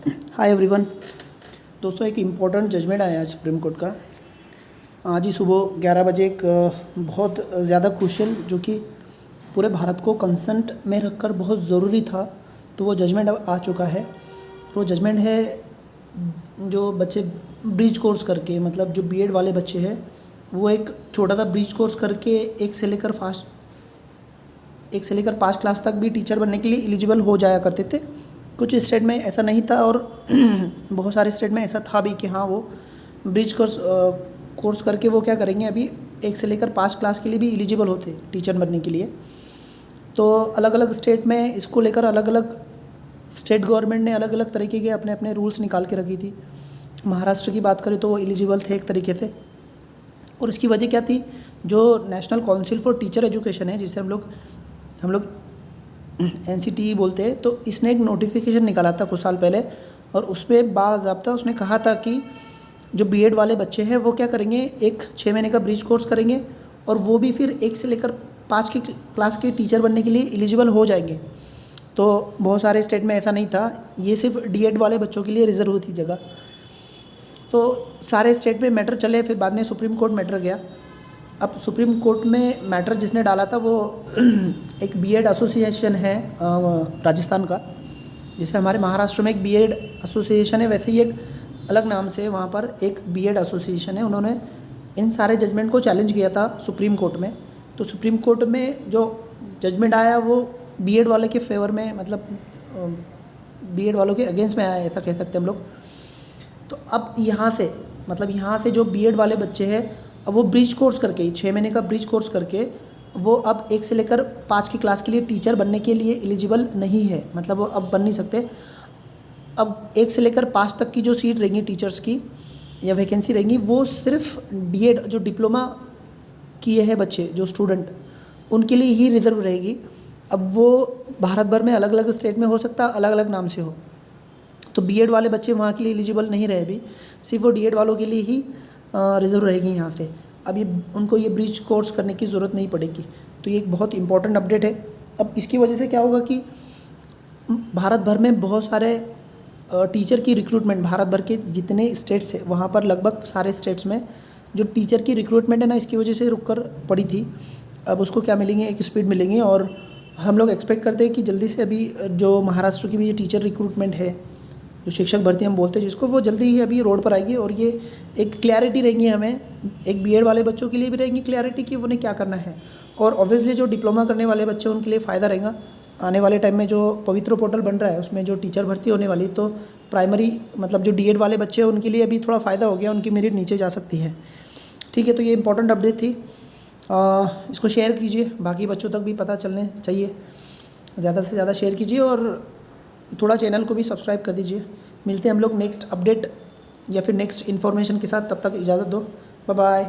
Hi everyone. दोस्तों, एक important judgement आया है सुप्रीम कोर्ट का। आज ही सुबह 11 बजे एक बहुत ज़्यादा क्रूशियल, जो कि पूरे भारत को कंसर्न में रखकर बहुत ज़रूरी था, तो वो जजमेंट अब आ चुका है। वो जजमेंट है, जो बच्चे ब्रिज कोर्स करके, मतलब जो बीएड वाले बच्चे हैं, वो एक छोटा सा ब्रिज कोर्स करके एक से लेकर 5 क्लास तक भी टीचर बनने के लिए एलिजिबल हो जाया करते थे। कुछ स्टेट में ऐसा नहीं था और बहुत सारे स्टेट में ऐसा था भी कि हाँ, वो ब्रिज कोर्स करके वो क्या करेंगे, अभी 1 से लेकर 5 क्लास के लिए भी एलिजिबल होते टीचर बनने के लिए। तो अलग अलग स्टेट में इसको लेकर अलग अलग स्टेट गवर्नमेंट ने अलग अलग तरीके के अपने अपने रूल्स निकाल के रखी थी। महाराष्ट्र की बात करें तो वो एलिजिबल थे एक तरीके से, और इसकी वजह क्या थी, जो national council for teacher education है, जिसे हम लोग NCTE बोलते हैं, तो इसने एक नोटिफिकेशन निकाला था कुछ साल पहले, और उसमें बाज़ाब्ता उसने कहा था कि जो बीएड वाले बच्चे हैं वो क्या करेंगे, एक 6 महीने का ब्रिज कोर्स करेंगे, और वो भी फिर 1 से लेकर 5 की क्लास के टीचर बनने के लिए एलिजिबल हो जाएंगे। तो बहुत सारे स्टेट में ऐसा नहीं था, ये सिर्फ डीएड वाले बच्चों के लिए रिजर्व थी जगह। तो सारे स्टेट में मैटर चले, फिर बाद में सुप्रीम कोर्ट मैटर गया। अब सुप्रीम कोर्ट में मैटर जिसने डाला था वो एक बीएड एसोसिएशन है राजस्थान का। जैसे हमारे महाराष्ट्र में एक बीएड एसोसिएशन है, वैसे ही एक अलग नाम से वहाँ पर एक बीएड एसोसिएशन है। उन्होंने इन सारे जजमेंट को चैलेंज किया था सुप्रीम कोर्ट में। तो सुप्रीम कोर्ट में जो जजमेंट आया वो बीएड वाले के फेवर में, मतलब बीएड वालों के अगेंस्ट में आया, ऐसा कह सकते हैं हम लोग। तो अब यहाँ से जो बीएड वाले बच्चे हैं, अब वो ब्रिज कोर्स करके, 6 महीने का ब्रिज कोर्स करके, वो अब 1 से लेकर 5 की क्लास के लिए टीचर बनने के लिए एलिजिबल नहीं है, मतलब वो अब बन नहीं सकते। अब 1 से लेकर 5 तक की जो सीट रहेंगी टीचर्स की या वैकेंसी रहेंगी, वो सिर्फ डीएड जो डिप्लोमा किए हैं बच्चे, जो स्टूडेंट, उनके लिए ही रिजर्व रहेगी। अब वो भारत भर में अलग अलग स्टेट में हो सकता है, अलग अलग नाम से हो। तो बीएड वाले बच्चे वहाँ के लिए एलिजिबल नहीं रहे, अभी सिर्फ वो डीएड वालों के लिए ही रिजर्व रहेगी यहाँ से। अब ये उनको ये ब्रिज कोर्स करने की ज़रूरत नहीं पड़ेगी। तो ये एक बहुत इंपॉर्टेंट अपडेट है। अब इसकी वजह से क्या होगा कि भारत भर में बहुत सारे टीचर की रिक्रूटमेंट, भारत भर के जितने स्टेट्स हैं वहाँ पर लगभग सारे स्टेट्स में जो टीचर की रिक्रूटमेंट है ना, इसकी वजह से रुक कर पड़ी थी। अब उसको क्या मिलेंगे, एक स्पीड मिलेंगे, और हम लोग एक्सपेक्ट करते हैं कि जल्दी से अभी जो महाराष्ट्र की भी जो टीचर रिक्रूटमेंट है, जो शिक्षक भर्ती हम बोलते हैं जिसको, वो जल्दी ही अभी रोड पर आएगी। और ये एक क्लैरिटी रहेंगी हमें, एक बीएड वाले बच्चों के लिए भी रहेंगी क्लैरिटी कि उन्हें क्या करना है, और ऑब्वियसली जो डिप्लोमा करने वाले बच्चे उनके लिए फ़ायदा रहेगा। आने वाले टाइम में जो पवित्र पोर्टल बन रहा है उसमें जो टीचर भर्ती होने वाली, तो प्राइमरी मतलब जो डीएड वाले बच्चे हैं उनके लिए अभी थोड़ा फ़ायदा हो गया, उनकी मेरिट नीचे जा सकती है। ठीक है, तो ये इंपॉर्टेंट अपडेट थी। इसको शेयर कीजिए, बाकी बच्चों तक भी पता चलने चाहिए। ज़्यादा से ज़्यादा शेयर कीजिए और थोड़ा चैनल को भी सब्सक्राइब कर दीजिए। मिलते हैं हम लोग नेक्स्ट अपडेट या फिर नेक्स्ट इन्फॉर्मेशन के साथ, तब तक इजाज़त दो, बाय बाय।